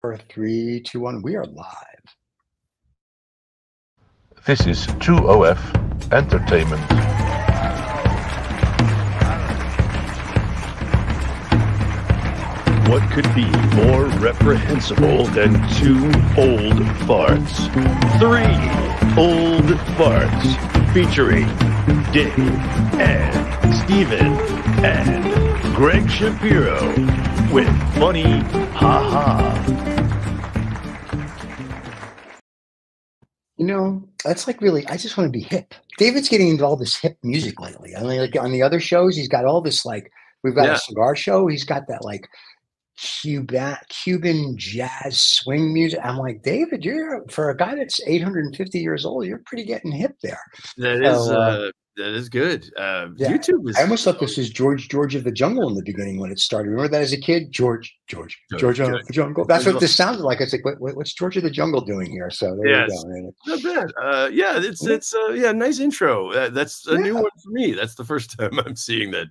For three, two, one, we are live. This is 2OF Entertainment. What could be more reprehensible than two old farts? Three old farts featuring Dave and Steven and Greg Shapiro with funny ha-ha. You know, that's like really, I just want to be hip. David's getting into all this hip music lately. I mean, like on the other shows, he's got all this like, we've got a cigar show. He's got that like Cuban jazz swing music. I'm like, David, you're for a guy that's 850 years old, you're pretty getting hip there. That is good. Yeah, YouTube is. I almost thought this was George of the Jungle in the beginning when it started. Remember that as a kid, George of the Jungle. That's what this sounded like. It's like, what's George of the Jungle doing here? So there you go. Not bad. It's nice intro. That's a new one for me. That's the first time I'm seeing that.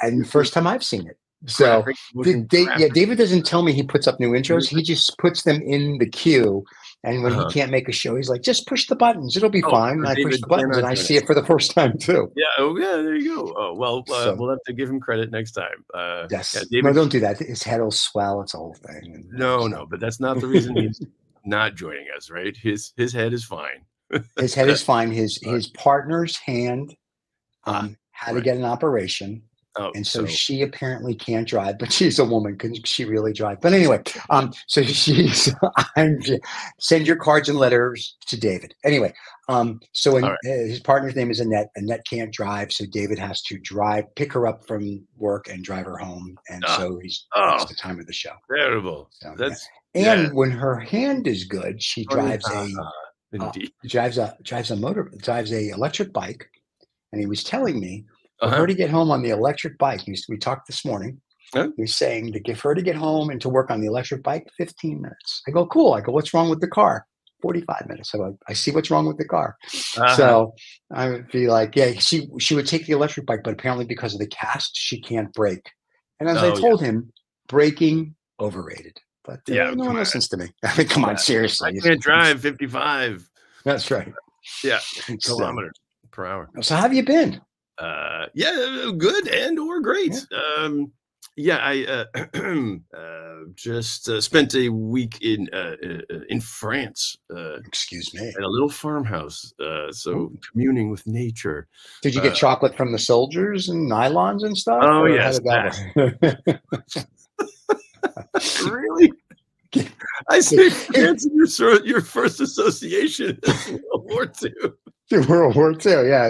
And the first time I've seen it. So David doesn't tell me he puts up new intros. He just puts them in the queue. And when he can't make a show, he's like, just push the buttons. It'll be fine. And I push the buttons and I see it for the first time too. Yeah. Oh, yeah. There you go. Oh, well, we'll have to give him credit next time. Yes. David, no, don't do that. His head will swell. It's a whole thing. No, but that's not the reason he's not joining us, right? His head is fine. His head is fine. His partner's hand had to get an operation. Oh, and so she apparently can't drive, but she's a woman. Can she really drive? But anyway, so send your cards and letters to David. Anyway, his partner's name is Annette. Annette can't drive, so David has to pick her up from work and drive her home. And so that's the time of the show. Terrible. So, when her hand is good, she drives drives a electric bike. And he was telling me, for her to get home on the electric bike, we talked this morning. He was saying to give her to get home and to work on the electric bike, 15 minutes. I go, cool. I go, what's wrong with the car? 45 minutes. I see what's wrong with the car. So I would be like, yeah, she would take the electric bike, but apparently because of the cast, she can't brake. And as I told him, braking, overrated. But no one listens to me. I mean, come on, seriously. I can't drive 55. That's right. Yeah, kilometers per hour. So how have you been? Good and or great. I just spent a week in France. Excuse me. At a little farmhouse. So communing with nature. Did you get chocolate from the soldiers and nylons and stuff? Oh yes. Really? I say France is your first association is World War II. World War II, yeah.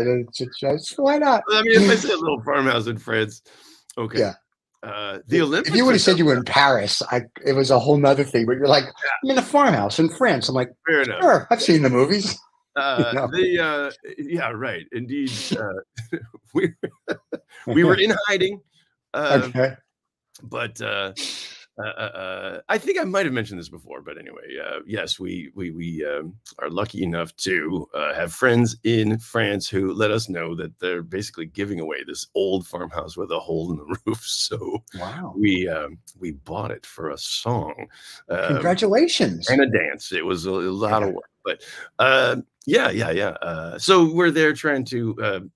Why not? I mean, if I say a little farmhouse in France, okay. Yeah. The Olympics. If you would have said you were in Paris, it was a whole nother thing. But you're like, I'm in a farmhouse in France. I'm like, fair enough. Sure, I've seen the movies. Right. Indeed. We were in hiding. Okay. But I think I might have mentioned this before, but anyway, yes, we are lucky enough to have friends in France who let us know that they're basically giving away this old farmhouse with a hole in the roof. So wow, we bought it for a song. Congratulations. And a dance. It was a lot of work, but so we're there trying to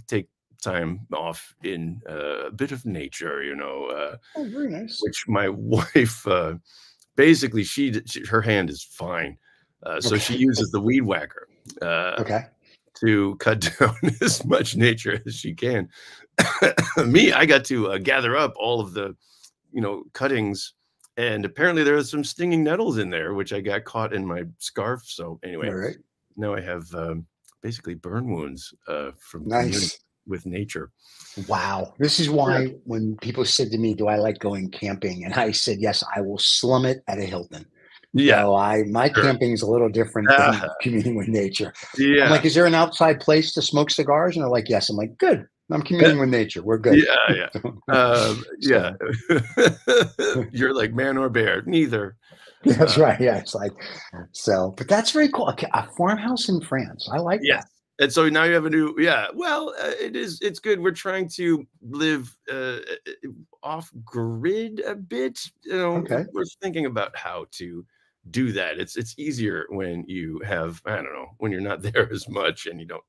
take time off in a bit of nature, very nice. Which my wife basically her hand is fine, so she uses the weed whacker to cut down as much nature as she can. Me, I got to gather up all of the cuttings, and apparently there are some stinging nettles in there, which I got caught in my scarf. So anyway, now I have basically burn wounds from commuting with nature. Wow. This is why when people said to me, do I like going camping? And I said, yes, I will slum it at a Hilton. Yeah. So my camping is a little different than commuting with nature. Yeah. I'm like, is there an outside place to smoke cigars? And they're like, yes. I'm like, good. I'm commuting with nature. We're good. Yeah. You're like man or bear. Neither. That's right. Yeah. It's like, so, but that's very cool. A farmhouse in France. I like that. And so now you have a new, yeah. Well, it's good. We're trying to live off grid a bit. You know, Okay. we're thinking about how to do that. It's easier when you have, I don't know, when you're not there as much and you don't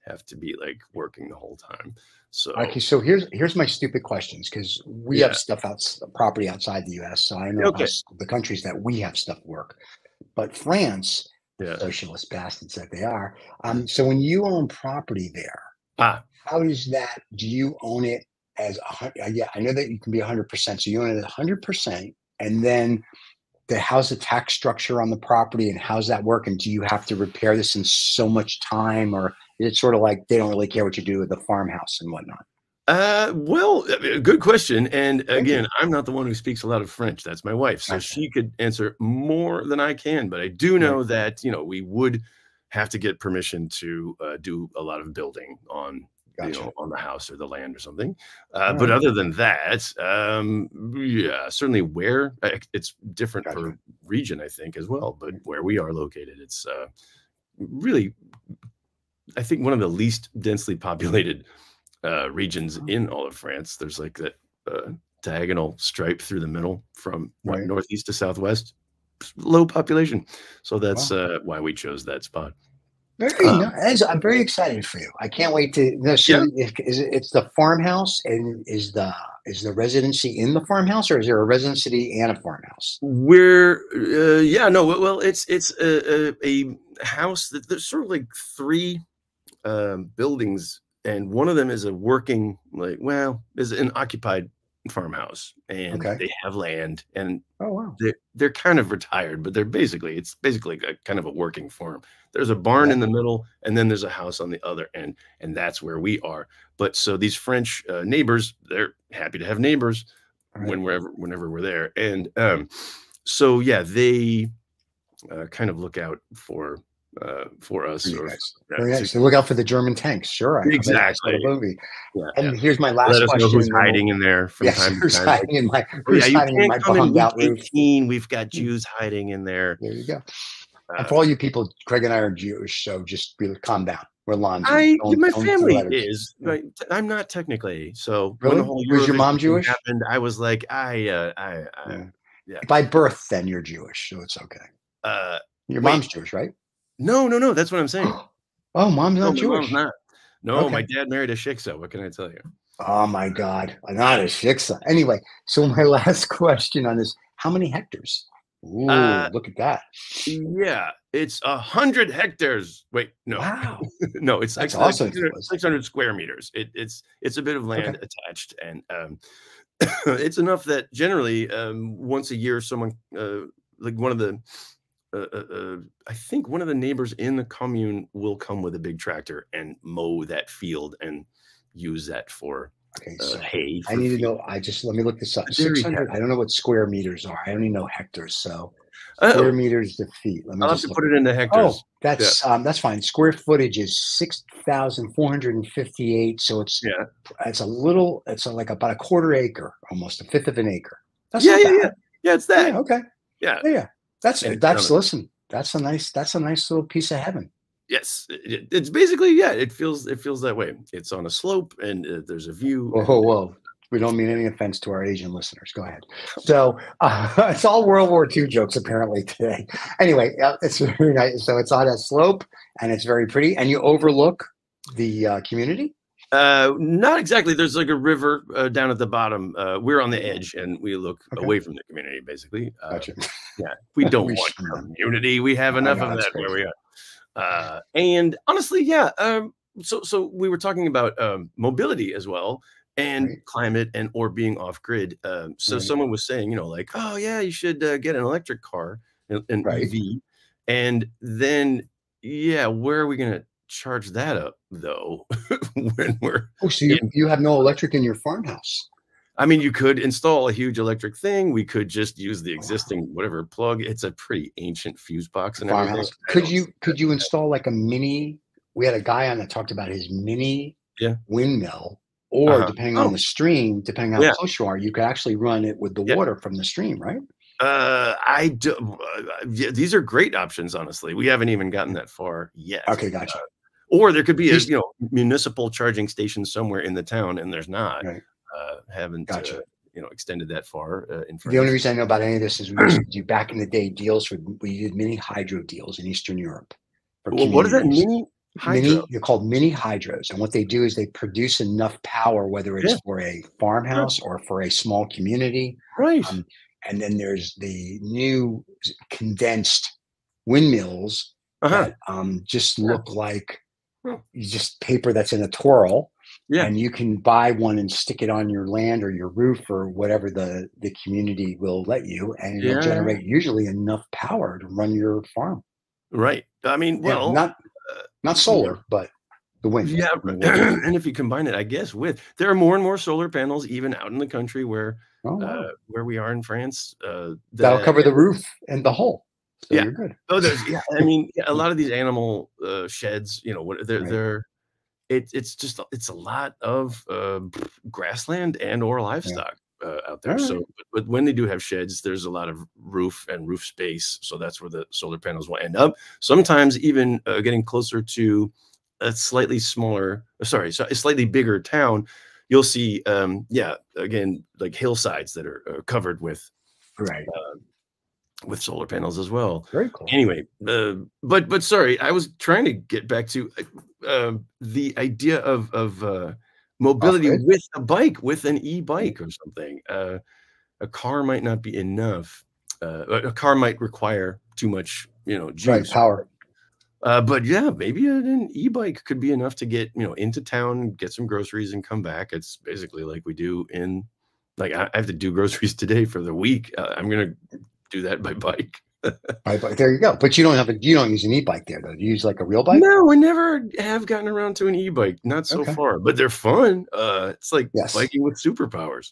have to be like working the whole time. So Okay, so here's my stupid questions because we have yeah, stuff property outside the U.S., so I know how okay, the countries that we have stuff work. But France, yeah. socialist bastards that they are. So when you own property there, Ah, how does that? Do you own it as yeah, I know that you can be 100%. So you own it 100%, and then how's the tax structure on the property, and how's that work? And do you have to repair this in so much time, or is it sort of like they don't really care what you do with the farmhouse and whatnot? well, good question. And Thank you. again, I'm not the one who speaks a lot of French. That's my wife, so Gotcha. she could answer more than I can. But I do Right. know that we would have to get permission to do a lot of building on Gotcha. on the house or the land or something. All But right. other than that, yeah, certainly where it's different Gotcha. per region, I think as well. But where we are located, it's really, I think, one of the least densely populated regions in all of France. There's like that diagonal stripe through the middle from what, Right. northeast to southwest, low population. So that's Wow. why we chose that spot. Very nice. I'm very excited for you. I can't wait to no, so Yeah, it's the farmhouse, and is the residency in the farmhouse, or is there a residency and a farmhouse? we're yeah, no, well, it's a house that there's sort of like three buildings, and one of them is a working, like, well, is an occupied farmhouse, and Okay. they have land, and Oh wow. they're kind of retired, but it's basically a kind of a working farm. There's a barn Okay. in the middle, and then there's a house on the other end, and that's where we are. But so these French neighbors, they're happy to have neighbors All right. whenever we're there, and so yeah, they kind of look out for For us, you or guys. yeah, Very nice. So look out for the German tanks. Sure. I saw exactly. the movie. Yeah, yeah. And here's my Let last us know who's question. Then hiding in there from yes, time to who's time. Like, hiding in my oh yeah, who's you hiding in can't my come in bombed week out roof? 18. We've got Hmm, Jews hiding in there. there you go. And Uh, for all you people, Craig and I are Jewish, so just calm down. We're Lanzim. My Don't let family it. is, Yeah. right. I'm not technically. So when the Really? whole Was your Eurovision mom thing Jewish? happened, I was like, Yeah. yeah. By birth, then you're Jewish, so it's okay. Uh, Your wait, mom's Jewish, right? no. That's what I'm saying. Oh, mom's No, not my mom's Jewish. not. No, my Okay. dad married a shiksa. What can I tell you? Oh my God, not a shiksa. Anyway, so my last question on this: how many hectares? Uh, Ooh, look at that! yeah, it's 100 hectares. Wait, no, Wow, no, it's like that's awesome if it was. 600 square meters. It's a bit of Okay, land attached, and it's enough that generally once a year, someone like one of the I think one of the neighbors in the commune will come with a big tractor and mow that field and use that for okay. So hay I for need to feed. know. Let me look this up. The dairy 600. I don't know what square meters are. I only know hectares. So square Oh, meters to feet. Let me I'll have just to look put at it that. into Oh, hectares. Yeah, that's fine. Square footage is 6,458. So yeah, it's a little. It's like about a quarter acre, almost a fifth of an acre. That's yeah, not yeah, yeah. bad. Yeah, it's Yeah. that. Okay. Yeah, Yeah. and it's That's listen. That's a nice little piece of heaven. yes, it's basically, yeah. It feels that way. It's on a slope, and there's a view, Whoa, whoa, and whoa. We don't mean any offense to our Asian listeners. Go ahead. So it's all World War II jokes apparently today. Anyway, it's very nice. So it's on a slope and it's very pretty. And you overlook the community. not exactly. There's like a river down at the bottom. We're on the Oh, edge, and we look okay, away from the community. Basically, gotcha. yeah. We don't We want should know. community. We have I enough know of that's that where crazy. we are. And honestly, yeah. So we were talking about mobility as well, and Right, climate, and or being off grid. So right, someone was saying, like, oh yeah, you should get an electric car, an right. EV, and then yeah, where are we gonna charge that up though when we're Oh, so in? you have no electric in your farmhouse. I mean, you could install a huge electric thing. We could just use the Oh, wow. existing whatever plug. It's a pretty ancient fuse box and everything. Farmhouse. I don't see that. Could you install like a mini? We had a guy on that talked about his mini Yeah. windmill, or Uh-huh. depending on Oh, the stream, depending how yeah. close you are, you could actually run it with the Yeah. water from the stream, right? I do, yeah, these are great options, honestly. We haven't even gotten that far yet. Okay, gotcha. Or there could be a municipal charging station somewhere in the town, and there's not. Right. Haven't extended that far in France. The only reason I know about any of this is we used to do back in the day deals we did mini hydro deals in Eastern Europe. Well, what is that mini hydro? They're called mini hydros, and what they do is they produce enough power, whether it's for a farmhouse or for a small community. Right. And then there's the new condensed windmills that just look like just paper that's in a twirl. Yeah. And you can buy one and stick it on your land or your roof or whatever the community will let you, and it'll generate usually enough power to run your farm. Right. I mean, well, not solar, but the wind. Yeah. And if you combine it, I guess there are more and more solar panels even out in the country where we are in France. That'll cover the roof and the hole. So you're good. Oh, I mean, a lot of these animal sheds, it's a lot of grassland and or livestock out there. So, but when they do have sheds, there's a lot of roof and roof space. So that's where the solar panels will end up. Sometimes even getting closer to a slightly bigger town, you'll see, again, like hillsides that are covered with solar panels as well. Very cool. Anyway, but sorry, I was trying to get back to the idea of mobility with a bike, with an e-bike or something. A car might not be enough. A car might require too much, juice, power. But yeah, maybe an e-bike could be enough to get into town, get some groceries, and come back. It's basically like we do I have to do groceries today for the week. I'm gonna do that by bike. There you go. But you don't use an e-bike there though. Do you use like a real bike? No, we never have gotten around to an e-bike. Not so far, but they're fun. It's like biking with superpowers.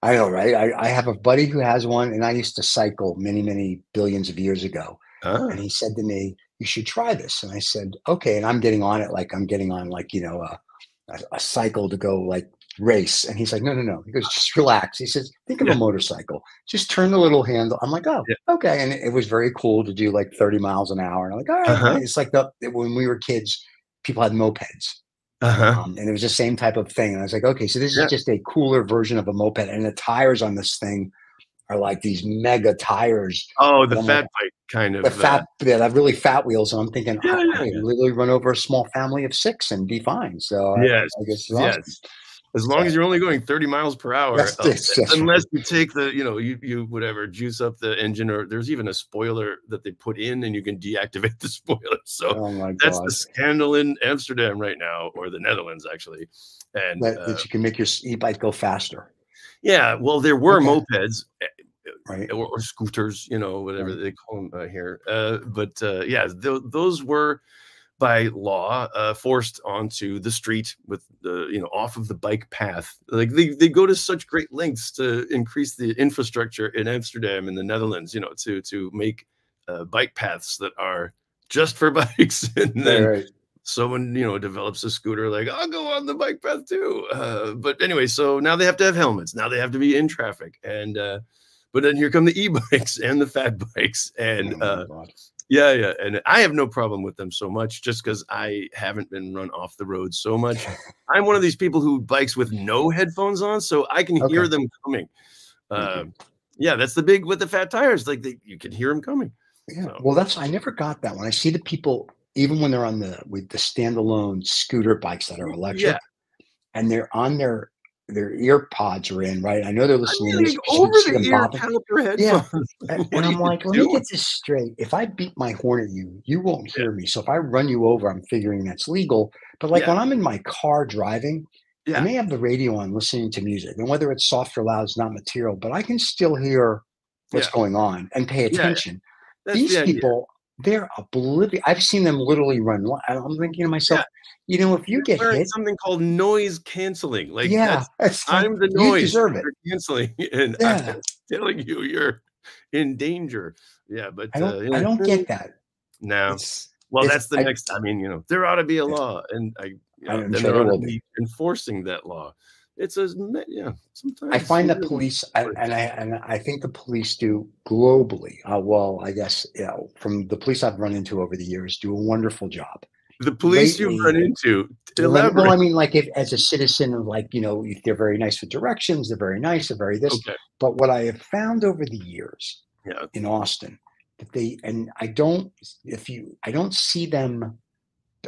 I know, right? I have a buddy who has one, and I used to cycle many, many billions of years ago. And he said to me, "You should try this." And I said, "Okay." And I'm getting on it like I'm getting on a cycle to go like race. And he's like, no. He goes, just relax. He says, think of a motorcycle. Just turn the little handle. I'm like, oh, okay. And it was very cool to do like 30 miles an hour. And I'm like, all right. It's like when we were kids, people had mopeds. And it was the same type of thing. And I was like, okay, so this is just a cooler version of a moped. And the tires on this thing are like these mega tires. Oh, the fat bike kind of. They have really fat wheels. And I'm thinking, I literally run over a small family of 6 and be fine. So I guess it's awesome. As long as you're only going 30 miles per hour, unless you take you whatever, juice up the engine, or there's even a spoiler that they put in and you can deactivate the spoiler. So that's the scandal in Amsterdam right now, or the Netherlands actually. And that you can make your e-bike go faster. Yeah, well, there were mopeds, or scooters, whatever they call them here. But those were by law forced onto the street with off of the bike path. Like they go to such great lengths to increase the infrastructure in Amsterdam and the Netherlands, to make bike paths that are just for bikes. And then someone develops a scooter, like, I'll go on the bike path too. But anyway, so now they have to have helmets. Now they have to be in traffic. And but then here come the e-bikes and the fat bikes. And and I have no problem with them so much, just because I haven't been run off the road so much. I'm one of these people who bikes with no headphones on, so I can hear them coming. That's the big with the fat tires, like you can hear them coming. Well, I never got that. When I see the people, even when they're with the standalone scooter bikes that are electric, and they're on their ear pods are in, right? I know they're listening to music. Over the ear, and I'm like, let me get this straight. If I beat my horn at you, you won't hear me. So if I run you over, I'm figuring that's legal. But like when I'm in my car driving, I may have the radio on listening to music, and whether it's soft or loud is not material, but I can still hear what's going on and pay attention. These people, they're oblivious. I've seen them literally run. I'm thinking to myself, if you get hit, something called noise canceling, like I'm the noise. You deserve it. Canceling, and I'm telling you, you're in danger. Yeah, but I don't get that. No. That's the next. I mean, there ought to be a law, and then there ought to be enforcing that law. It's sometimes I find that police, I think the police do globally. I guess from the police I've run into over the years, do a wonderful job. The police lately, you've run into. well, I Elaborate. mean, like if as a citizen of like, if they're very nice with directions, they're very nice, they're very this. Okay. But what I have found over the years Yeah. in Austin, that I don't see them,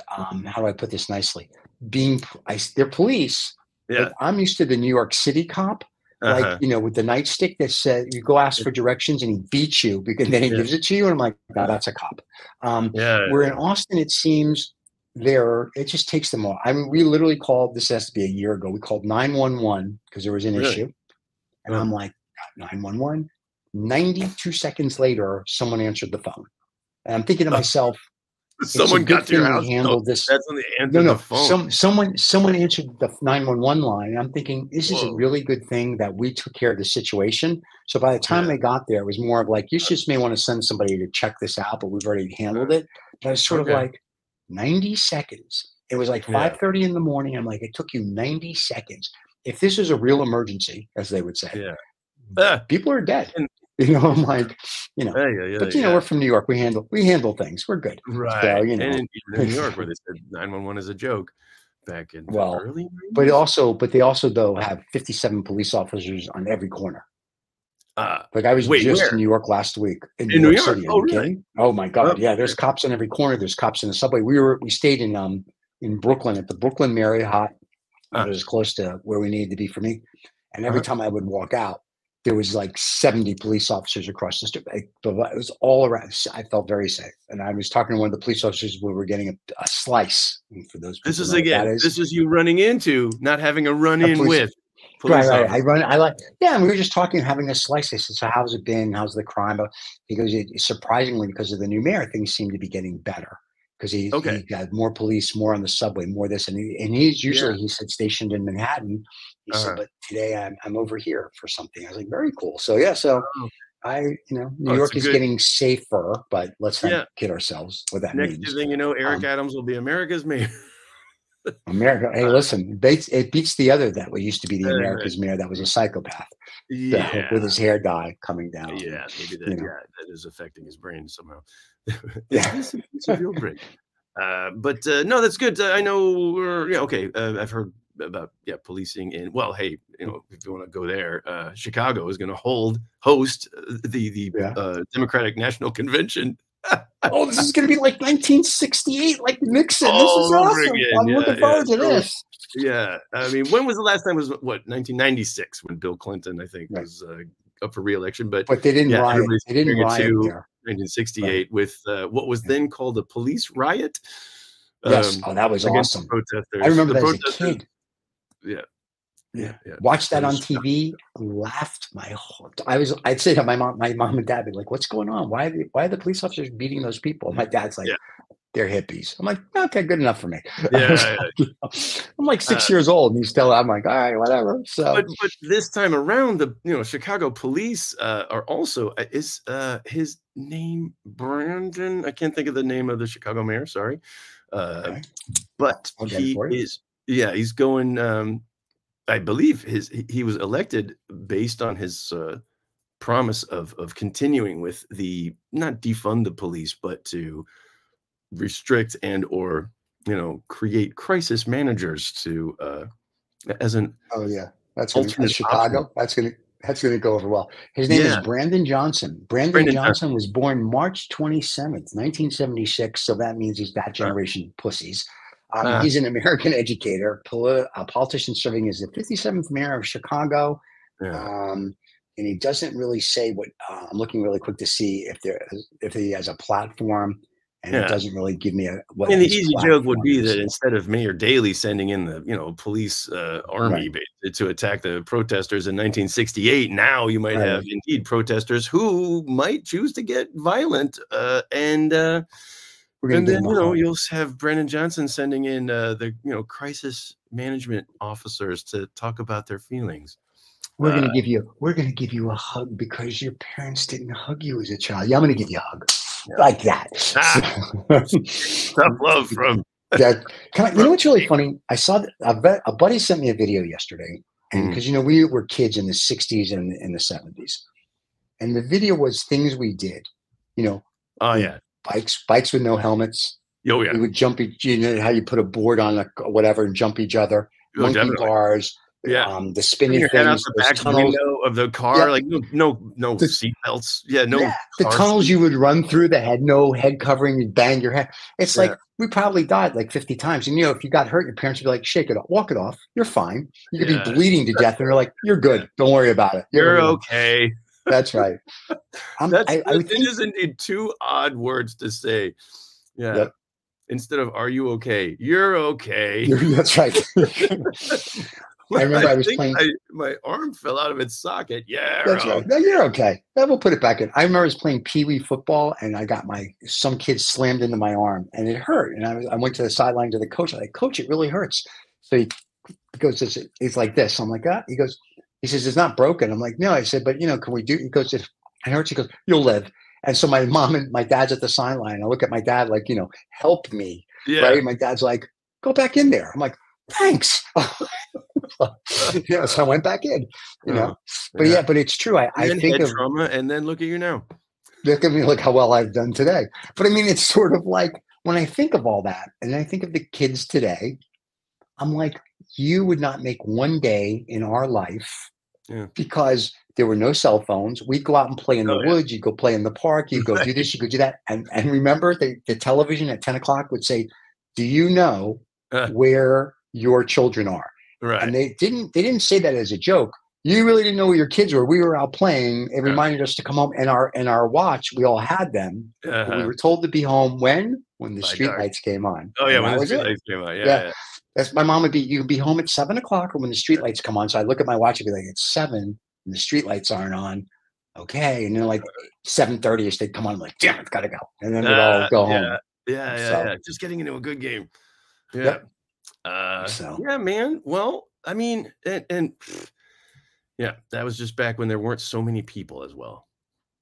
how do I put this nicely? They're police, Yeah. but I'm used to the New York City cop, like, with the nightstick that said you go ask for directions and he beats you because then he gives it to you. And I'm like, no, that's a cop. Where in Austin, it seems it just takes them all. I mean, we literally called, this has to be a year ago. We called 911 because there was an issue. And I'm like, 911. 92 seconds later, someone answered the phone. And I'm thinking to myself, someone got to your house. Handled this. That's when they answered the phone. Someone answered the 911 line. And I'm thinking, this is a really good thing that we took care of the situation. So by the time they got there, it was more of like, you just may want to send somebody to check this out, but we've already handled it. But I was sort of like 90 seconds. It was like 5:30 in the morning. I'm like, it took you 90 seconds. If this is a real emergency, as they would say, people are dead. I'm like, but we're from New York. We handle things. We're good. Right. So, and in New York, where they said 911 is a joke back in the early 90s. But they also though have 57 police officers on every corner. Like I was just in New York last week in New York City. Are you kidding? Oh my God. Yeah. There's cops on every corner. There's cops in the subway. We stayed in Brooklyn at the Brooklyn Marriott. It was close to where we needed to be for me. And every time I would walk out, there was like 70 police officers across the street. It was all around. I felt very safe. And I was talking to one of the police officers when we were getting a slice. And for those, this is you running into, not having a run-in with. Right. And we were just talking, having a slice. I said, so how's it been? How's the crime? He goes, surprisingly, because of the new mayor, things seem to be getting better. Because he got more police, more on the subway, more this, and he's usually he said stationed in Manhattan. He said, but today I'm over here for something. I was like, very cool. So New York is getting safer, but let's not kid ourselves what that means. Next thing you know, Eric Adams will be America's mayor. America. Hey, listen, it beats the other that used to be the America's mayor that was a psychopath. Yeah, with his hair dye coming down. Yeah, maybe that is affecting his brain somehow. It's a real break. But no, that's good. I know. I've heard about policing in. Well, hey, if you want to go there, Chicago is going to host the Democratic National Convention. Oh, this is going to be like 1968, like Nixon. This is awesome. I'm looking forward to this. Yeah, I mean, when was the last time? It was 1996 when Bill Clinton, I think, was up for re-election. But they didn't riot. They didn't riot there. 1968 with what was then called a police riot. Yes. That was awesome. Protesters. I remember that as a kid. Yeah. Watched that on TV. Laughed I'd say to my mom and dad, be like, "What's going on? Why are the police officers beating those people?" And my dad's like, "They're hippies." I'm like, "Okay, good enough for me." I'm like 6 years old, and I'm like, "All right, whatever." So, but this time around, the Chicago police are also is his name Brandon? I can't think of the name of the Chicago mayor. Sorry, but he is. Yeah, he's going. I believe he was elected based on his promise of continuing with the not defund the police, but to restrict and or create crisis managers to as an that's Chicago. Option. That's gonna go over well. His name is Brandon Johnson. Brandon Johnson was born March 27th, 1976. So that means he's that generation pussies. He's an American educator, a politician serving as the 57th mayor of Chicago. And he doesn't really say what. I'm looking really quick to see if he has a platform, and it doesn't really give me what. And the easy joke would be that instead of Mayor Daley sending in the police army to attack the protesters in 1968, now you might have indeed protesters who might choose to get violent and then you'll have Brandon Johnson sending in the crisis management officers to talk about their feelings. We're gonna give you a hug because your parents didn't hug you as a child. Yeah, I'm gonna give you a hug like that. Tough love from that. You know what's really funny? I saw that a buddy sent me a video yesterday, and because we were kids in the 60s and in the 70s, and the video was things we did. Oh yeah. Bikes with no helmets, Oh yeah. We would jump you know how you put a board on a whatever and jump each other. Oh, Monkey definitely. bars, Yeah. the spinny Your head out things, the those back tunnels. window of the car, Yeah. like no The, seat belts. Yeah, no yeah, the car tunnels seat. you would run through that had no head covering, you'd bang your head. It's Yeah. like we probably died like 50 times. And if you got hurt, your parents would be like, shake it off, walk it off. You're fine. You could be Yeah. bleeding to death, and they're like, you're Yeah. good. Don't worry about it. You're okay. That's right. I would it think is indeed two odd words to say. Yeah. Yep. Instead of "Are you okay?" You're okay. That's right. I remember I was playing. My arm fell out of its socket. Yeah, That's right. No, you're okay. We'll put it back in. I remember I was playing pee-wee football, and I got some kid slammed into my arm, and it hurt. And I went to the sideline to the coach. I'm like, Coach, it really hurts. So he goes, it's like this. I'm like, He goes, he says, it's not broken. I'm like, no. I said, but can we do? He goes, it hurts. He goes, you'll live. And so my mom and my dad's at the sideline. I look at my dad like, help me. Yeah. Right. My dad's like, go back in there. I'm like, thanks. So I went back in, but but it's true. I think of trauma, and then look at you now. Look at me, look how well I've done today. But I mean, it's sort of like when I think of all that, and I think of the kids today, I'm like, you would not make one day in our life because there were no cell phones. We'd go out and play in the woods. You'd go play in the park. You'd go do this. You could do that. And remember, the television at 10 o'clock would say, do you know where your children are? Right. And they didn't say that as a joke. You really didn't know where your kids were. We were out playing. It reminded us to come home. And our watch, we all had them. But we were told to be home when the street lights came on. Oh yeah, when the street lights came on. Yeah. That's my mom would be. You can be home at 7 o'clock, or when the street lights come on. So I look at my watch and be like, it's 7, and the street lights aren't on. Okay, and then like 7:30ish, they'd come on. I'm like, damn, it's gotta go, and then we'd all go home. Yeah. Just getting into a good game. Yeah. Yeah, man. Well, I mean, and yeah, that was just back when there weren't so many people as well.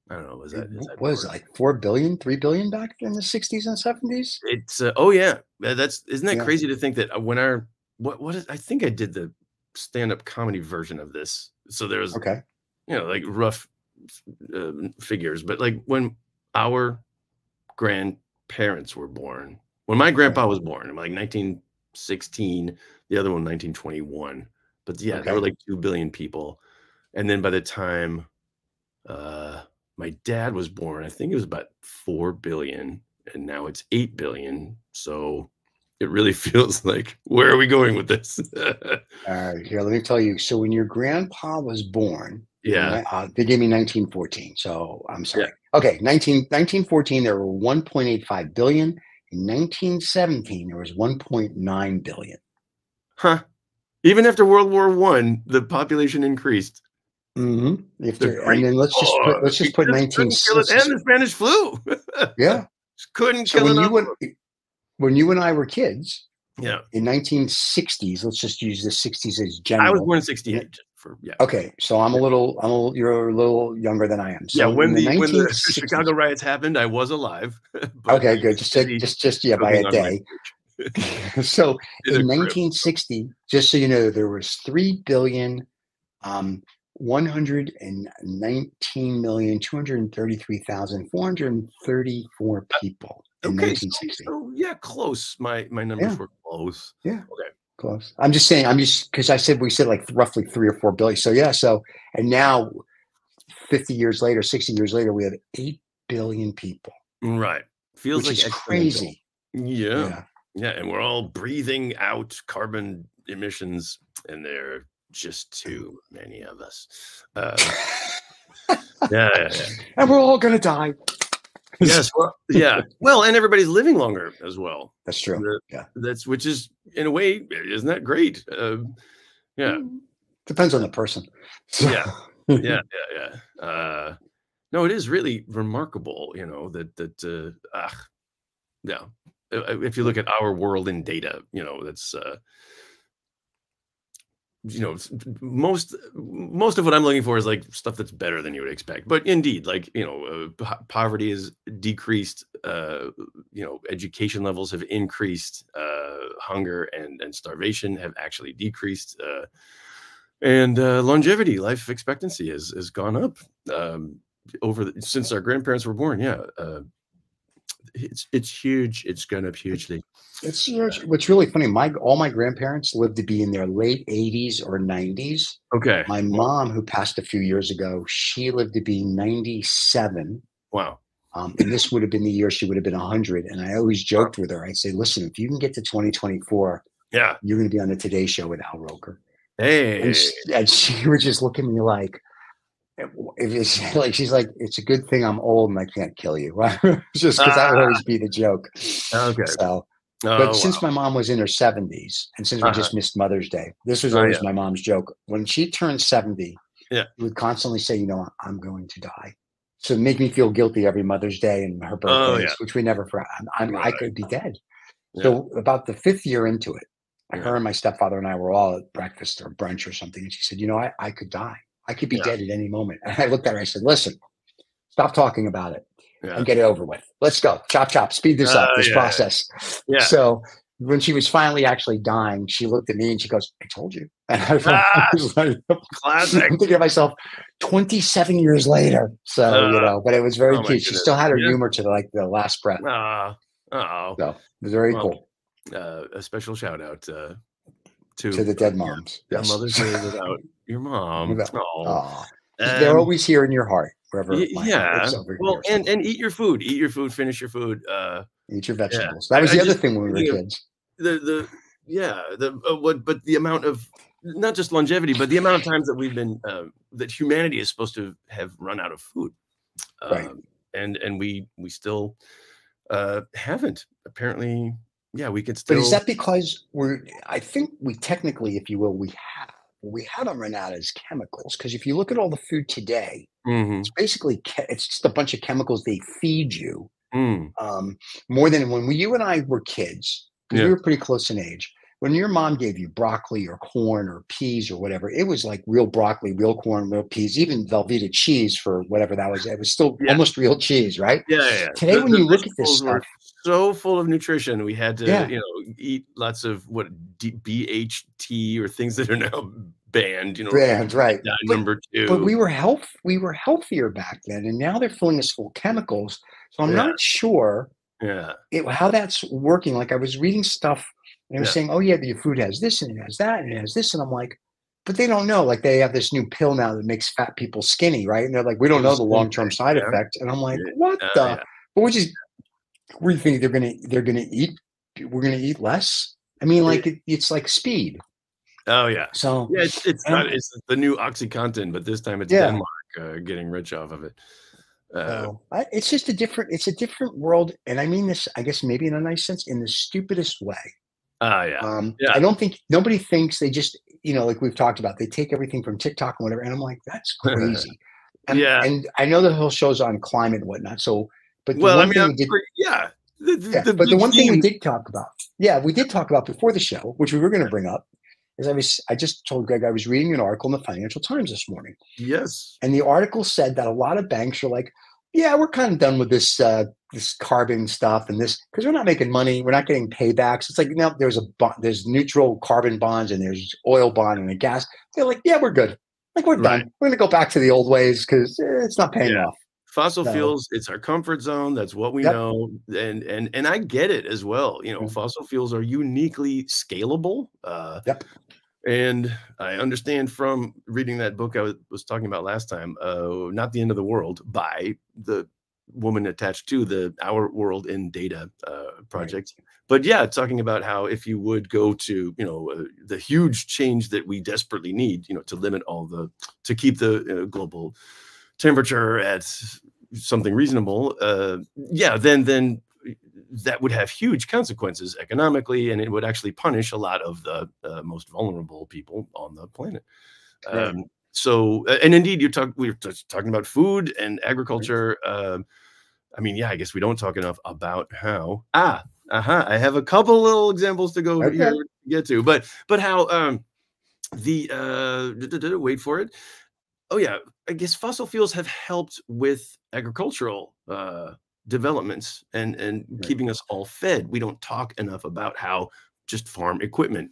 I don't know. Was that was it like 4 billion, 3 billion back in the 60s and 70s? It's isn't that crazy to think that when I think I did the stand-up comedy version of this. So there was like rough figures, but like when our grandparents were born, when my grandpa was born in like 1916, the other one 1921, but there were like 2 billion people. And then by the time my dad was born, I think it was about 4 billion, and now it's 8 billion. So it really feels like, where are we going with this? All right, here, let me tell you. So when your grandpa was born, they gave me 1914. So I'm sorry. Yeah. Okay, 1914, there were 1.85 billion. In 1917, there was 1.9 billion. Huh. Even after World War I, the population increased. Mm-hmm. And then let's just put 1960. And the Spanish flu. Yeah. Couldn't kill enough. When you and I were kids, in 1960s, let's just use the 60s as general. I was born in 68. Okay, so you're a little younger than I am. So when the Chicago riots happened, I was alive. Okay, good. Just by a day. So in 1960, just so you know, there was 3 billion, 119,233,434 people in 1960. So close. My numbers were close. Yeah. Okay. Close. I'm just saying, because we said like roughly 3 or 4 billion. So and now 50 years later, 60 years later, we have 8 billion people. Right. Feels which is crazy. Yeah. And we're all breathing out carbon emissions, and there are just too many of us. And we're all gonna die. Yes. Well, and everybody's living longer as well. That's true. Which is, in a way, isn't that great? Depends on the person. Yeah. No, it is really remarkable, if you look at our world in data, that's most of what I'm looking for is like stuff that's better than you would expect. But indeed, like, poverty is decreased, education levels have increased, hunger and starvation have actually decreased, and longevity, life expectancy has gone up since our grandparents were born. it's huge. It's gone up hugely. It's huge. What's really funny, all my grandparents lived to be in their late 80s or 90s. Okay. My mom, who passed a few years ago, she lived to be 97. Wow. And this would have been the year she would have been 100. And I always joked with her. I'd say, listen, if you can get to 2024, yeah, you're going to be on the Today Show with Al Roker. Hey. And she would just look at me like, if it's like, she's like, it's a good thing I'm old and I can't kill you. Just because that would always be the joke. Okay. So, but since my mom was in her 70s, and since we just missed Mother's Day, this was always my mom's joke. When she turned 70, she would constantly say, you know, I'm going to die. So make me feel guilty every Mother's Day and her birthdays, which we never forgot. I could be dead. So about the 5th year into it, her and my stepfather and I were all at breakfast or brunch or something. And she said, you know, I could die. I could be dead at any moment. And I looked at her, I said, listen, stop talking about it and get it over with. Let's go. Chop, chop, speed this up, this process. Yeah. So when she was finally actually dying, she looked at me and she goes, I told you. And I was like, classic. I'm thinking to myself, 27 years later. So, you know, but it was very cute. She still had her humor to the last breath. So it was very cool. A special shout out to the dead moms. Yes. Mother's Day without your mom. They're always here in your heart, wherever. Well, and eat your food. Eat your food. Finish your food. Eat your vegetables. That was the other thing when we were kids. But the amount of not just longevity, but the amount of times that we've been that humanity is supposed to have run out of food, and we still haven't. Apparently, we could still. But is that because I think we technically, if you will, we haven't run out as chemicals, because if you look at all the food today, it's basically it's just a bunch of chemicals they feed you, more than when you and I were kids, because we were pretty close in age. When your mom gave you broccoli or corn or peas or whatever, it was like real broccoli, real corn, real peas, even Velveeta cheese for whatever that was. It was still almost real cheese, right? Yeah. Today, when you look at this stuff, so full of nutrition, we had to, eat lots of BHT or things that are now banned. Banned, right? Number 2. But we were healthier back then, and now they're filling us full of chemicals. So I'm not sure, how that's working. Like I was reading stuff. And they were saying, oh, your food has this and it has that and it has this. And I'm like, but they don't know. Like they have this new pill now that makes fat people skinny, right? And they're like, we don't know the long-term side effect. And I'm like, what the? But we think they're gonna eat. We're gonna eat less. I mean, like it's like speed. Oh yeah. So it's the new OxyContin, but this time it's Denmark getting rich off of it. It's just a different world, and I mean this, I guess maybe in a nice sense, in the stupidest way. I don't think nobody thinks. They just, like we've talked about, they take everything from TikTok and whatever. And I'm like, that's crazy. And I know the whole show's on climate and whatnot. So, but the one thing we did talk about before the show, which we were going to bring up, is I just told Greg I was reading an article in the Financial Times this morning. Yes. And the article said that a lot of banks are like, we're kind of done with this carbon stuff and this, because we're not making money. We're not getting paybacks. It's like, there's neutral carbon bonds and there's oil bond and a gas. They're like, we're good. Like we're done. We're going to go back to the old ways because it's not paying off. Fossil fuels, it's our comfort zone. That's what we know. And I get it as well. Fossil fuels are uniquely scalable. And I understand from reading that book I was talking about last time, Not the End of the World, by the woman attached to the Our World in Data project. But talking about how if you would go to, the huge change that we desperately need, to limit to keep the global temperature at something reasonable, then that would have huge consequences economically, and it would actually punish a lot of the most vulnerable people on the planet. So, and indeed, we were talking about food and agriculture. I guess we don't talk enough about how. I have a couple little examples to go here to get to, but how wait for it. Oh yeah, I guess fossil fuels have helped with agricultural developments and keeping us all fed. We don't talk enough about how just farm equipment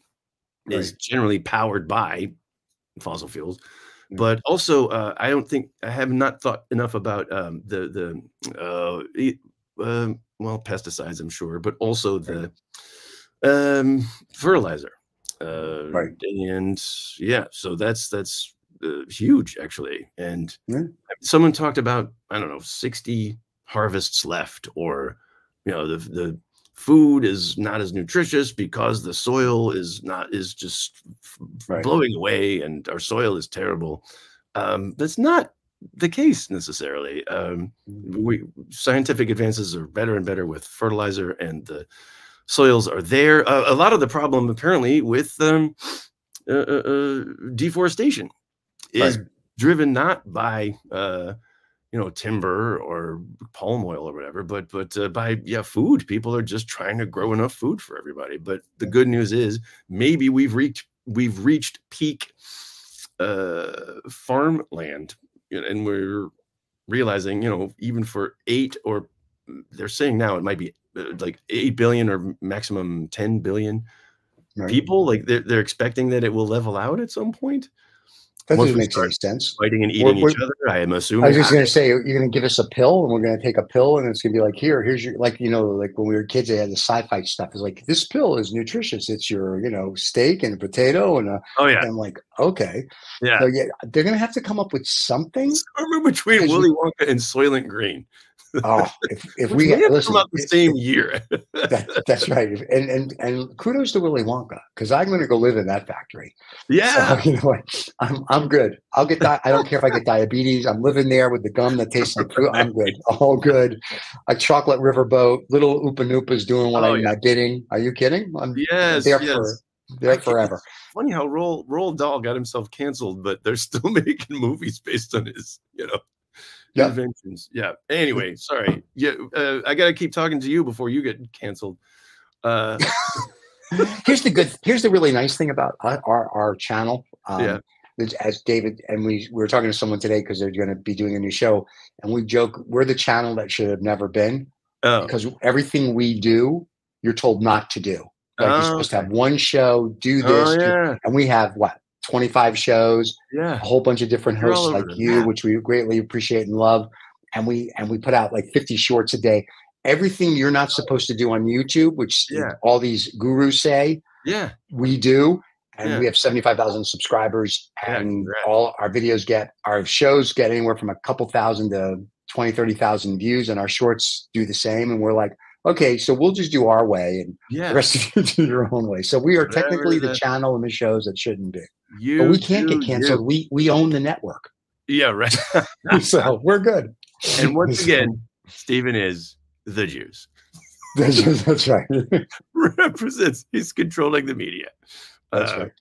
is generally powered by fossil fuels. But also, I have not thought enough about well, pesticides, I'm sure, but also the fertilizer. Right. And yeah, so that's huge, actually. And someone talked about, I don't know, 60 harvests left, or, you know, the food is not as nutritious because the soil is just blowing away, and our soil is terrible. That's not the case necessarily. Scientific advances are better and better with fertilizer, and the soils are there. A lot of the problem, apparently, with deforestation is driven not by you know, timber or palm oil or whatever, but by food. People are just trying to grow enough food for everybody. But the good news is maybe we've reached peak farmland, and we're realizing, you know, even for 8, or they're saying now it might be like 8 billion or maximum 10 billion people, like they're expecting that it will level out at some point. That doesn't make any sense. Fighting and eating each other, I am assuming. I was just going to say, you're going to give us a pill, and we're going to take a pill, and it's going to be like, here's your, like, you know, like when we were kids, they had the sci-fi stuff. It's like, this pill is nutritious. It's your, you know, steak and a potato and and I'm like, okay. Yeah. So yeah, they're going to have to come up with something. Somewhere between Willy Wonka and Soylent Green. Oh, if we listen, come out the same year. That's right. And kudos to Willy Wonka, because I'm going to go live in that factory. Yeah. So, you know, I'm good. I'll get that. I don't care if I get diabetes. I'm living there with the gum that tastes like fruit. I'm good. All good. A chocolate riverboat, little Oopa Noopas doing what my bidding. Are you kidding? I'm there forever. It's funny how Roald Dahl got himself canceled, but they're still making movies based on his, you know, inventions. Yeah. Anyway, sorry. Yeah, I gotta keep talking to you before you get canceled. Here's the really nice thing about our channel. As David and we were talking to someone today, because they're going to be doing a new show, and we joke we're the channel that should have never been, because everything we do, you're told not to do. Like you're supposed to have one show, do this, and we have 25 shows, a whole bunch of different hosts like you, which we greatly appreciate and love. And we put out like 50 shorts a day. Everything you're not supposed to do on YouTube, which all these gurus say, we do. And we have 75,000 subscribers, and all our shows get anywhere from a couple thousand to 20, 30,000 views, and our shorts do the same. And we're like, okay, so we'll just do our way, and the rest of you do your own way. So we are technically the channel and the shows that shouldn't be. But we can't get canceled. We own the network. Yeah, right. So we're good. And once again, Stephen is the Jews. That's right. Represents, he's controlling the media. That's right.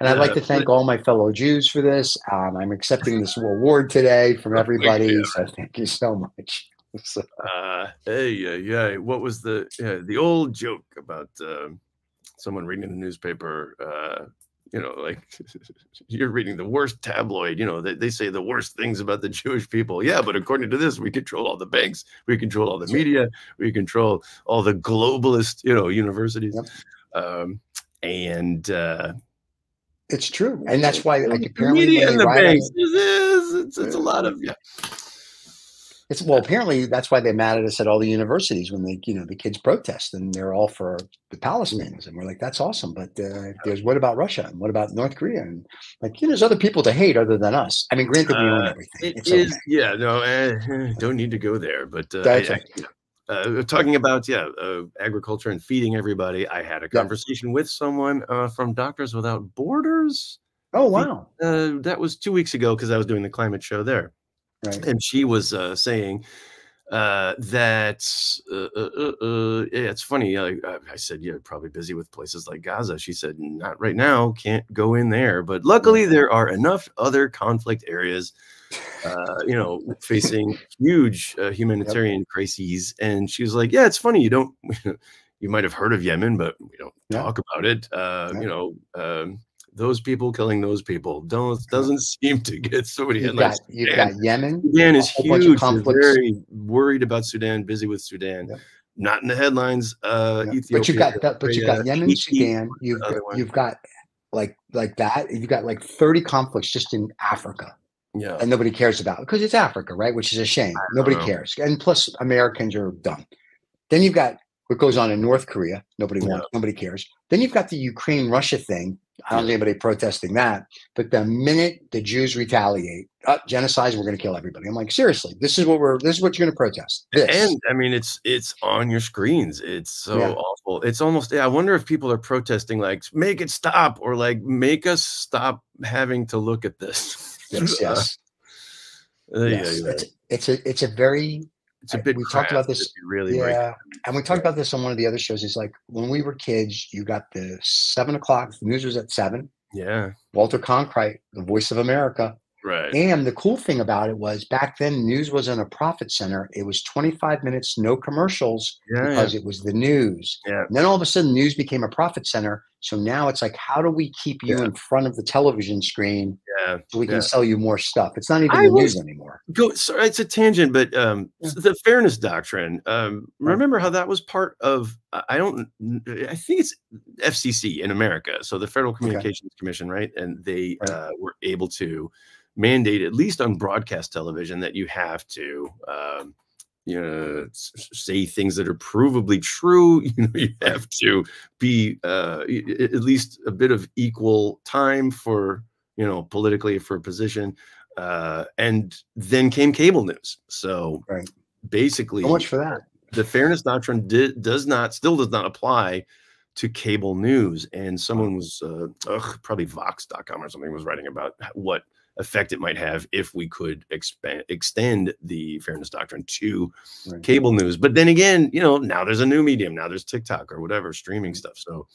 And I'd like to thank all my fellow Jews for this. I'm accepting this award today from everybody. So thank you so much. So. What was the old joke about someone reading the newspaper? You know, like you're reading the worst tabloid. You know, they say the worst things about the Jewish people. Yeah, but according to this, we control all the banks, we control all the media, we control all the globalist, you know, universities. And it's true, and that's why, like, apparently, media and the banks, it's a lot of apparently that's why they're mad at us at all the universities when the kids protest, and they're all for the Palestinians, and we're like, that's awesome, but there's what about Russia, and what about North Korea, and like, there's other people to hate other than us. I mean, granted, we own everything. Don't need to go there, but that's right. Talking about agriculture and feeding everybody, I had a conversation with someone from Doctors Without Borders. Oh wow! That was 2 weeks ago, because I was doing the climate show there. Right. And she was saying that it's funny. I said, you're probably busy with places like Gaza. She said, not right now, can't go in there. But luckily, there are enough other conflict areas, facing huge humanitarian crises. And she was like, yeah, it's funny. You might have heard of Yemen, but we don't talk about it. Those people killing those people doesn't seem to get so many headlines. You've got Yemen. Sudan is huge. We're very worried about Sudan, busy with Sudan. Not in the headlines. Ethiopia, but you've got Yemen, Sudan. You've got like that. You've got like 30 conflicts just in Africa. And nobody cares about it because it's Africa, right? Which is a shame. Nobody cares. And plus, Americans are dumb. Then you've got what goes on in North Korea. Nobody wants, nobody cares. Then you've got the Ukraine-Russia thing. I don't see anybody protesting that. But the minute the Jews retaliate, genocide, we're going to kill everybody. I'm like, seriously, this is what you're going to protest. This. And I mean, it's on your screens. It's so awful. It's almost, I wonder if people are protesting like, make it stop, or like, make us stop having to look at this. Yes. It's a bit. We talked about this. Really and we talked about this on one of the other shows. It's like when we were kids, you got the 7 o'clock. The news was at 7. Yeah. Walter Cronkite, the voice of America. Right. And the cool thing about it was back then, news wasn't a profit center. It was 25 minutes, no commercials, because it was the news. Yeah. And then all of a sudden, news became a profit center. So now it's like, how do we keep you in front of the television screen so we can sell you more stuff? It's not even the news anymore. Sorry, it's a tangent, but the fairness doctrine. Remember how that was part of? I think it's FCC in America, so the Federal Communications Commission, right? And they were able to mandate, at least on broadcast television, that you have to say things that are provably true. You have to be at least a bit of equal time for politically for a position, and then came cable news. So basically, so much for that. The fairness doctrine still does not apply to cable news. And someone was probably Vox.com or something was writing about what effect it might have if we could extend the fairness doctrine to cable news. But then again, now there's a new medium. Now there's TikTok or whatever streaming stuff. So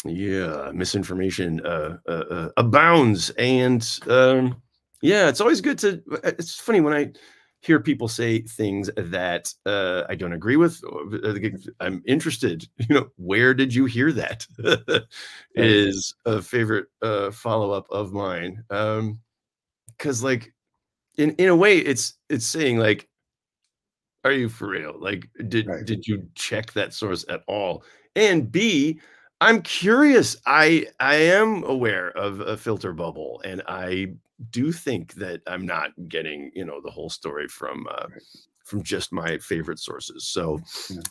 misinformation abounds. And it's always good to, it's funny when I hear people say things that I don't agree with. I'm interested, where did you hear that? Is a favorite follow-up of mine. Because like in a way it's saying like, are you for real? Like, did you check that source at all? And B, I'm curious. I am aware of a filter bubble, and I do think that I'm not getting, the whole story from just my favorite sources. So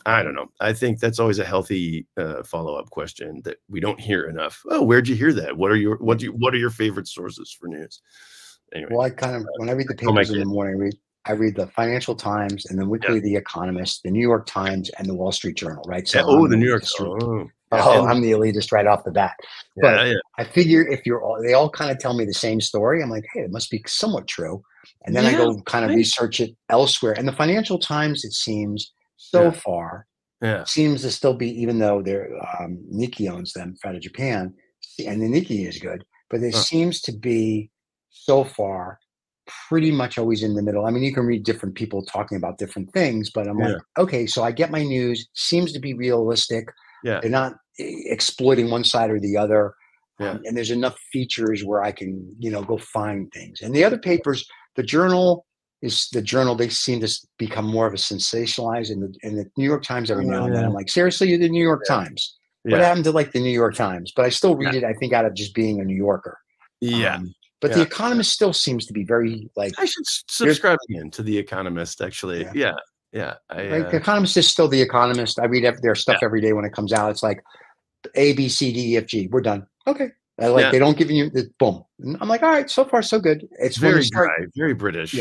I don't know. I think that's always a healthy follow-up question that we don't hear enough. Oh, where'd you hear that? What are your favorite sources for news? Anyway, well, when I read the papers in the morning, I read the Financial Times, and then weekly The Economist, the New York Times, and the Wall Street Journal. Right. So the New York. I'm the elitist right off the bat. But I figure if they all kind of tell me the same story. I'm like, hey, it must be somewhat true. And then I go kind of research it elsewhere. And the Financial Times, it seems so far, seems to still be, even though they're Nikkei owns them out of Japan, and the Nikkei is good, but there seems to be so far pretty much always in the middle. I mean, you can read different people talking about different things, but I'm like, okay, so I get my news, seems to be realistic. They're not exploiting one side or the other. And there's enough features where I can, go find things. And the other papers, the Journal, they seem to become more of a sensationalized. And the New York Times every now and then, I'm like, seriously, you're the New York Times. What happened to like the New York Times? But I still read it, I think, out of just being a New Yorker. But The Economist still seems to be very like. I should subscribe again to The Economist, actually. The Economist is still The Economist. I read their stuff every day when it comes out. It's like A, B, C, D, E, F, G. We're done. Okay. They don't give you the boom. And I'm like, all right, so far so good. It's very dry, very British.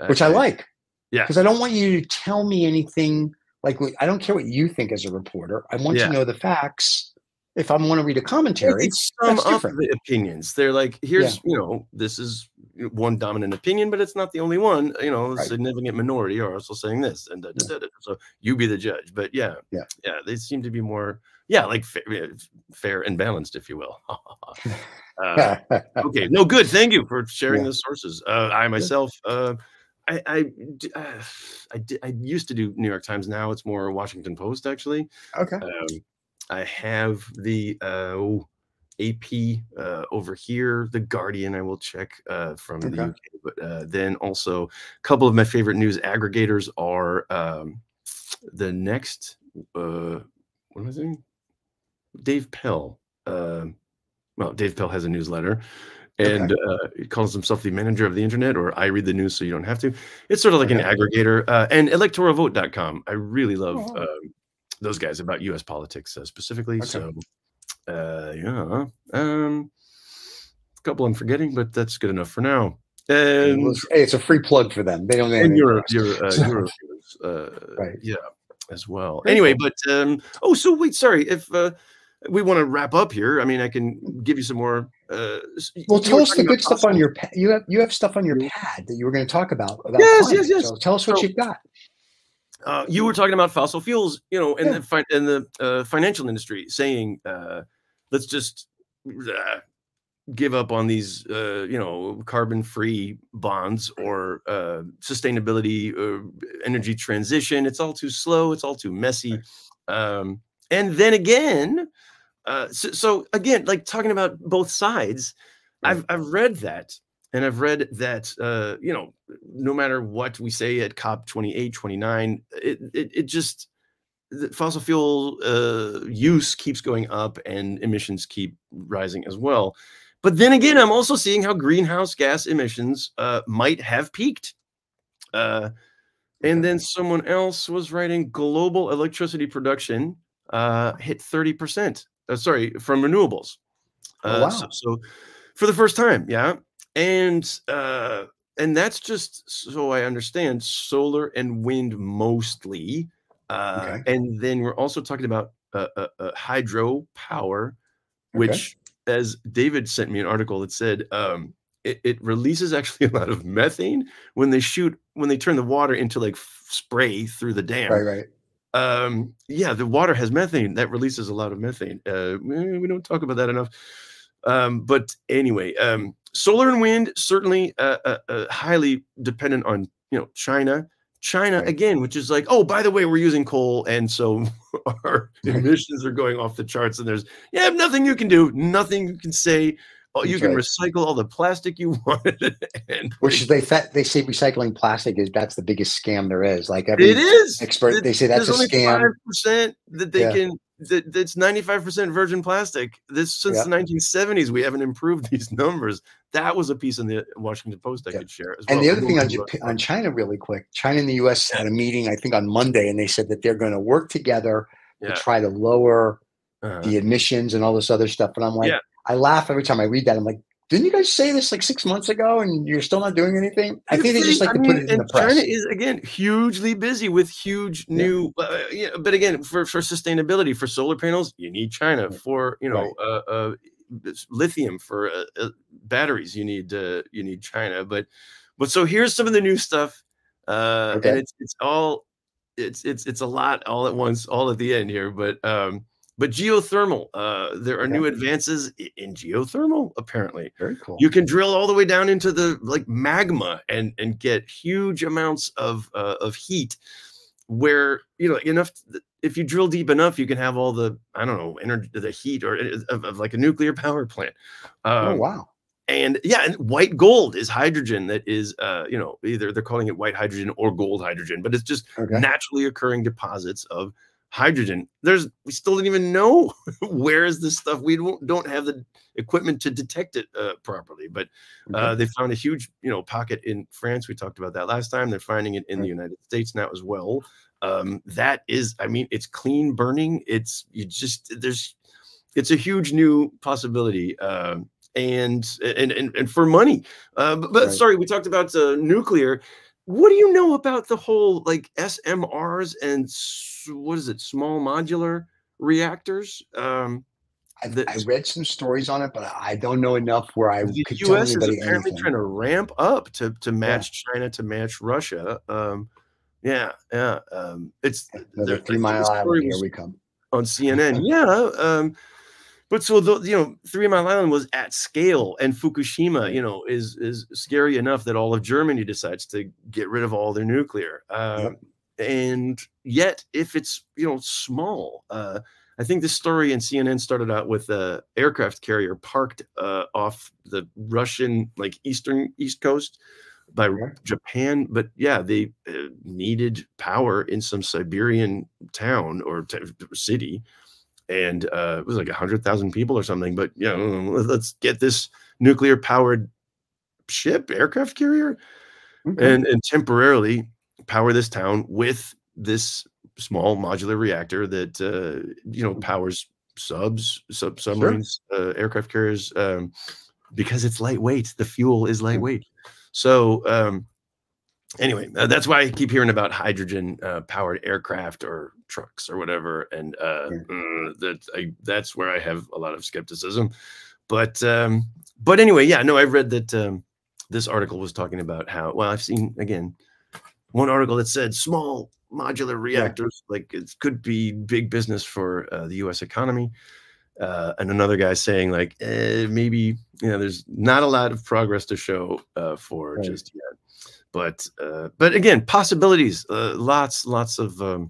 Which I like. Because I don't want you to tell me anything. Like, I don't care what you think as a reporter. I want to know the facts. If I want to read a commentary, that's different. The opinions. They're like, here's, this is one dominant opinion, but it's not the only one. A significant minority are also saying this, and so you be the judge. But they seem to be more, like fair and balanced, if you will. Okay, no, good. Thank you for sharing the sources. I myself, I used to do New York Times. Now it's more Washington Post, actually. Okay. I have the AP over here, the Guardian. I will check from the UK, but then also a couple of my favorite news aggregators are the Next. What am I saying? Dave Pell. Dave Pell has a newsletter. and he calls himself the manager of the internet, or I read the news so you don't have to. It's sort of like an aggregator. And electoralvote.com. I really love those guys about U.S. politics specifically. So, yeah. A couple I'm forgetting, but that's good enough for now. And hey, it's a free plug for them. They don't. And you're right. Yeah, as well. Very anyway, cool. But oh, so wait, sorry if. We want to wrap up here. I mean, I can give you some more. Well, tell us the good stuff on your pad. You have stuff on your pad that you were going to talk about. Yes. So tell us what you've got. You were talking about fossil fuels, you know, in the financial industry, saying, let's just give up on these, you know, carbon-free bonds or sustainability or energy transition. It's all too slow. It's all too messy. And then again. So again, like talking about both sides, I've read that, and I've read that you know, no matter what we say at COP 28, 29, it just the fossil fuel use keeps going up and emissions keep rising as well. But then again, I'm also seeing how greenhouse gas emissions might have peaked. And then someone else was writing global electricity production hit 30%. Sorry, from renewables. Wow. So for the first time, yeah. And that's just, so I understand, solar and wind mostly. And then we're also talking about hydro power, which, as David sent me an article that said, it releases actually a lot of methane when they turn the water into like spray through the dam. Right. Yeah, the water has methane that releases a lot of methane. We don't talk about that enough. But anyway, solar and wind certainly highly dependent on, you know, China again, which is like, oh, by the way, we're using coal, and so our emissions are going off the charts. And there's nothing you can do, nothing you can say. Oh, you can recycle all the plastic you want. Which they say recycling plastic that's the biggest scam there is. Like every expert, they say that's a scam. 5% that they can. That's 95% virgin plastic. Since the 1970s, we haven't improved these numbers. That was a piece in the Washington Post I could share as well. And the other thing on China, really quick, China and the U.S. had a meeting, I think, on Monday, and they said that they're going to work together to try to lower the emissions and all this other stuff. And I'm like. I laugh every time I read that. I'm like, didn't you guys say this like 6 months ago and you're still not doing anything? I think they just like to put it in the press. China is, again, hugely busy with huge new, but again, for sustainability, for solar panels, you need China. For, you know, lithium, for batteries, you need China. But so here's some of the new stuff. And it's a lot all at once, all at the end here. But geothermal, there are new advances in geothermal, apparently. Very cool. You can drill all the way down into the magma and get huge amounts of heat, where, you know, enough, if you drill deep enough, you can have all the, I don't know, energy, the heat or of like a nuclear power plant. Oh, wow. And and white gold is hydrogen that is, you know, either they're calling it white hydrogen or gold hydrogen, but it's just naturally occurring deposits of hydrogen. We still don't even know where is this stuff. We don't have the equipment to detect it properly, but they found a huge, you know, pocket in France. We talked about that last time. They're finding it in the United States now as well. That is, I mean, it's clean burning. It's a huge new possibility. And for money. But sorry, we talked about nuclear. What do you know about the whole like SMRs and what is it, small modular reactors? I read some stories on it, but I don't know enough where I could tell US anybody is apparently anything. trying to ramp up to match China, to match Russia. It's another 3 Mile Island. Here we come on CNN. But so you know, 3 Mile Island was at scale, and Fukushima, you know, is scary enough that all of Germany decides to get rid of all their nuclear. And yet, if it's, you know, small, I think this story in CNN started out with a aircraft carrier parked off the Russian east coast by Japan, but they needed power in some Siberian town or city. And it was like 100,000 people or something. But, you know, let's get this nuclear powered ship, aircraft carrier, and temporarily power this town with this small modular reactor that powers submarines, aircraft carriers, because it's lightweight. The fuel is lightweight. So anyway, that's why I keep hearing about hydrogen powered aircraft or trucks or whatever, and that's where I have a lot of skepticism. But anyway, yeah, no, I've read that this article was talking about how, well, I've seen, again, one article that said small modular reactors, like it could be big business for the U.S. economy. And another guy saying like, maybe, there's not a lot of progress to show for just yet. But again, possibilities, lots of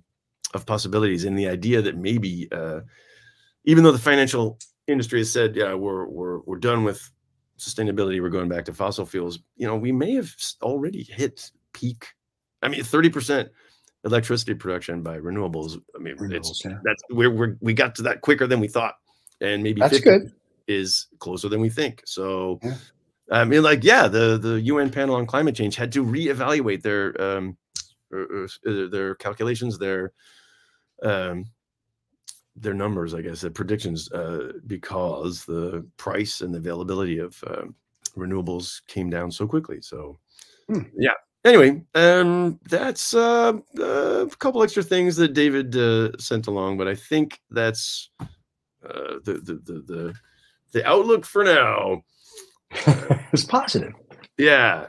possibilities. And the idea that maybe, even though the financial industry has said, yeah, we're done with sustainability, we're going back to fossil fuels, we may have already hit peak. I mean, 30% electricity production by renewables. I mean, that's where we got to that quicker than we thought, and maybe that's 50 good. Is closer than we think. So, I mean, like, yeah, the UN panel on climate change had to reevaluate their calculations, their numbers, I guess, their predictions, because the price and the availability of renewables came down so quickly. So, yeah. Anyway, that's a couple extra things that David sent along, but I think that's the outlook for now. It's positive. Yeah.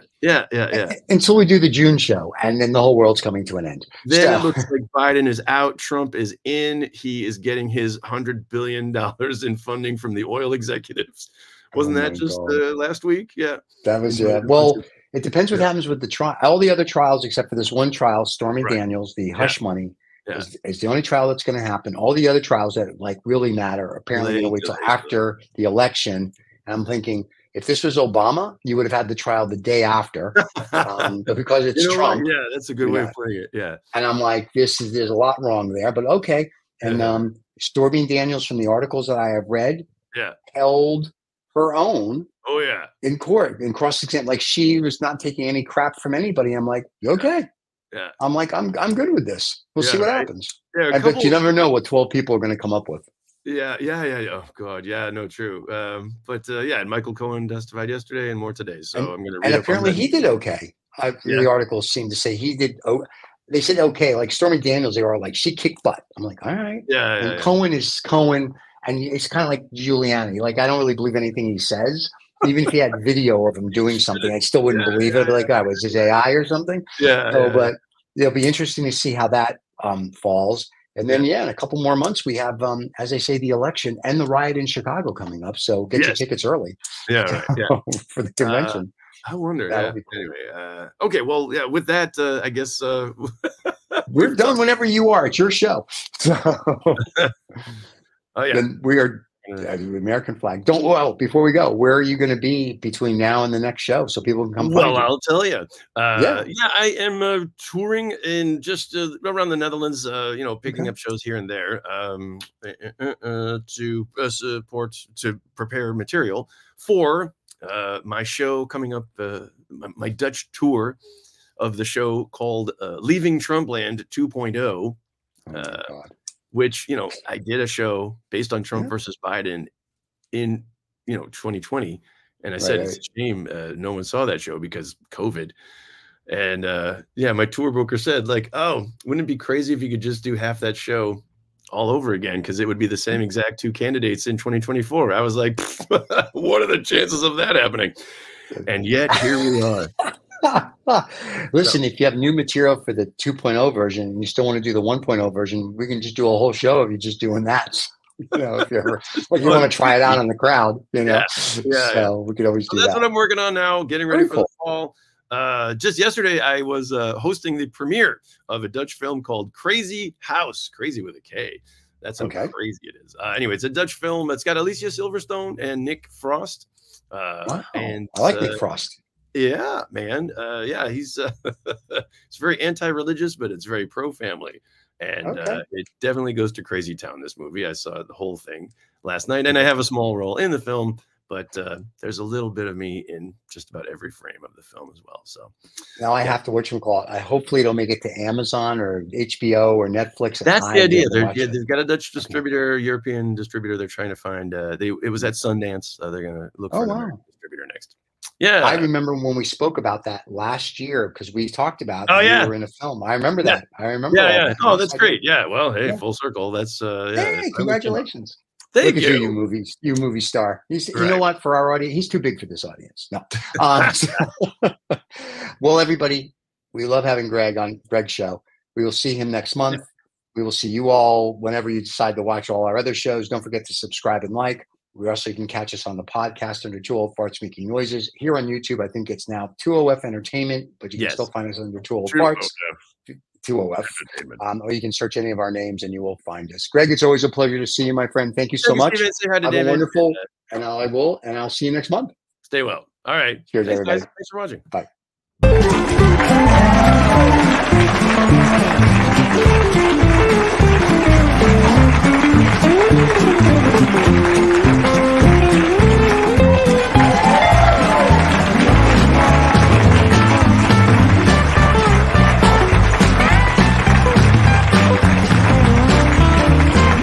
Until we do the June show, and then the whole world's coming to an end. Then it looks like Biden is out, Trump is in. He is getting his $100 billion in funding from the oil executives. Wasn't that just last week? Yeah, that was well. It depends what happens with the trial. All the other trials, except for this one trial, Stormy Daniels, the hush money, is the only trial that's going to happen. All the other trials that like really matter apparently going to wait till after the election. And I'm thinking, if this was Obama, you would have had the trial the day after, but because it's Trump, that's a good way of putting it. Yeah, and I'm like, there's a lot wrong there, but okay. And Stormy Daniels, from the articles that I have read, held her own. Oh yeah, in court, in cross-exam, like she was not taking any crap from anybody. I'm like, okay. Yeah. I'm like, I'm good with this. We'll see what happens. Yeah, but you never know what 12 people are going to come up with. Yeah. Oh God, yeah, no, true. And Michael Cohen testified yesterday and more today. So I'm going to read. And apparently he did okay. The articles seem to say he did. They said okay, like Stormy Daniels. They were like, she kicked butt. I'm like, all right. Yeah. Cohen is Cohen, and it's kind of like Giuliani. Like, I don't really believe anything he says. Even if he had video of him doing something, I still wouldn't believe it. I'd be like, oh, was his AI or something? But it'll be interesting to see how that falls. And then, in a couple more months, we have, as I say, the election and the riot in Chicago coming up. So get your tickets early. Yeah, right. Yeah. For the convention. I wonder. Cool. Anyway, okay. Well, yeah. With that, I guess we're done whenever you are. It's your show. So then we are. The American flag. Before we go, where are you going to be between now and the next show so people can come? Well, I'll tell you. I am touring in just around the Netherlands. Picking up shows here and there to support, to prepare material for my show coming up. My Dutch tour of the show called Leaving Trumpland 2.0. Oh my God. Which, I did a show based on Trump versus Biden in, 2020. And I said, it's a shame no one saw that show because COVID. And my tour booker said, like, oh, wouldn't it be crazy if you could just do half that show all over again? Because it would be the same exact two candidates in 2024. I was like, what are the chances of that happening? And yet here we are. Listen, if you have new material for the 2.0 version and you still want to do the 1.0 version, we can just do a whole show of you just doing that. If you ever you want to try it out on the crowd, so we could always do that. That's what I'm working on now, getting ready for the fall. Just yesterday, I was hosting the premiere of a Dutch film called Crazy House, crazy with a K. That's how crazy it is. Anyway, it's a Dutch film. It's got Alicia Silverstone and Nick Frost. And I like Nick Frost. Yeah, man. He's it's very anti-religious, but it's very pro-family. And it definitely goes to crazy town, this movie. I saw the whole thing last night, and I have a small role in the film. but there's a little bit of me in just about every frame of the film as well. So now I have to whatchamacallit. Hopefully it'll make it to Amazon or HBO or Netflix. That's the idea. They've got a Dutch distributor, European distributor. They're trying to find. It was at Sundance. They're gonna look for an American distributor next. Yeah, I remember when we spoke about that last year because we talked about. Oh yeah, we were in a film. I remember that. I remember. Yeah. Oh, that's great. Yeah. Well, hey, full circle. That's hey, congratulations. Thank you. You movie star. You know what? For our audience, he's too big for this audience. No. Well, everybody, we love having Greg on Greg's show. We will see him next month. We will see you all whenever you decide to watch all our other shows. Don't forget to subscribe and like. We also can catch us on the podcast under 20 Farts Making Noises. Here on YouTube, I think it's now 20F Entertainment, but you can still find us under 20 Farts. 20F. Or you can search any of our names and you will find us. Greg, it's always a pleasure to see you, my friend. Thank you so much. Say hi to David. Wonderful. And I will. And I'll see you next month. Stay well. All right. Cheers, everybody. Guys. Thanks for watching. Bye.